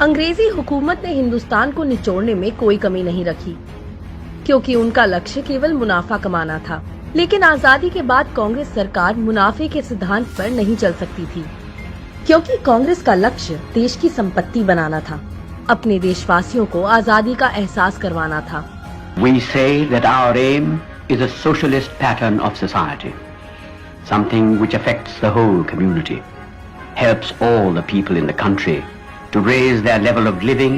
अंग्रेजी हुकूमत ने हिंदुस्तान को निचोड़ने में कोई कमी नहीं रखी, क्योंकि उनका लक्ष्य केवल मुनाफा कमाना था। लेकिन आजादी के बाद कांग्रेस सरकार मुनाफे के सिद्धांत पर नहीं चल सकती थी, क्योंकि कांग्रेस का लक्ष्य देश की संपत्ति बनाना था, अपने देशवासियों को आजादी का एहसास करवाना था। We say that our aim is a socialist pattern of society, something which affects the whole community, helps all the people in the country to raise their level of living.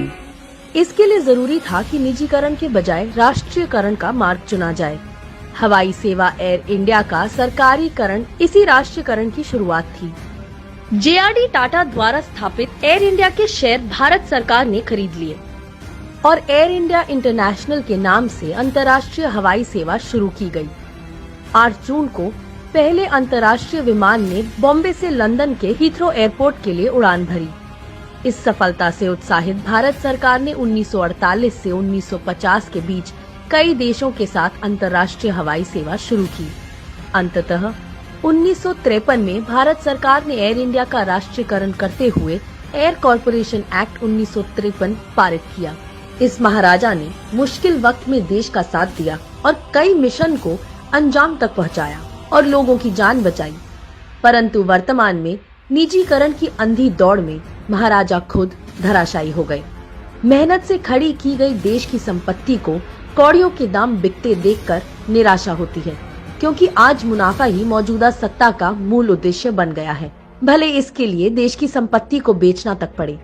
इसके लिए जरूरी था कि निजीकरण के बजाय राष्ट्रीयकरण का मार्ग चुना जाए। हवाई सेवा एयर इंडिया का सरकारीकरण इसी राष्ट्रीयकरण की शुरुआत थी। JRD टाटा द्वारा स्थापित एयर इंडिया के शेयर भारत सरकार ने खरीद लिए और एयर इंडिया इंटरनेशनल के नाम से अंतर्राष्ट्रीय हवाई सेवा शुरू की गई। 8 जून को पहले अंतर्राष्ट्रीय विमान ने बॉम्बे से लंदन के हीथ्रो एयरपोर्ट के लिए उड़ान भरी। इस सफलता से उत्साहित भारत सरकार ने 1948 से 1950 के बीच कई देशों के साथ अंतर्राष्ट्रीय हवाई सेवा शुरू की। अंततः 1953 में भारत सरकार ने एयर इंडिया का राष्ट्रीयकरण करते हुए एयर कॉरपोरेशन एक्ट 1953 पारित किया। इस महाराजा ने मुश्किल वक्त में देश का साथ दिया और कई मिशन को अंजाम तक पहुंचाया और लोगों की जान बचाई। परंतु वर्तमान में निजीकरण की अंधी दौड़ में महाराजा खुद धराशायी हो गए। मेहनत से खड़ी की गई देश की संपत्ति को कौड़ियों के दाम बिकते देखकर निराशा होती है, क्योंकि आज मुनाफा ही मौजूदा सत्ता का मूल उद्देश्य बन गया है। भले इसके लिए देश की संपत्ति को बेचना तक पड़े,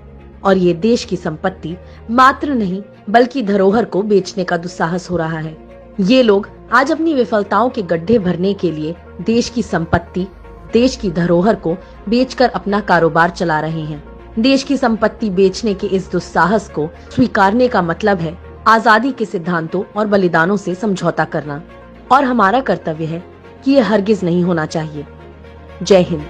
और ये देश की संपत्ति मात्र नहीं बल्कि धरोहर को बेचने का दुस्साहस हो रहा है। ये लोग आज अपनी विफलताओं के गड्ढे भरने के लिए देश की संपत्ति, देश की धरोहर को बेचकर अपना कारोबार चला रहे हैं। देश की संपत्ति बेचने के इस दुस्साहस को स्वीकारने का मतलब है आजादी के सिद्धांतों और बलिदानों से समझौता करना, और हमारा कर्तव्य है कि यह हरगिज नहीं होना चाहिए। जय हिंद।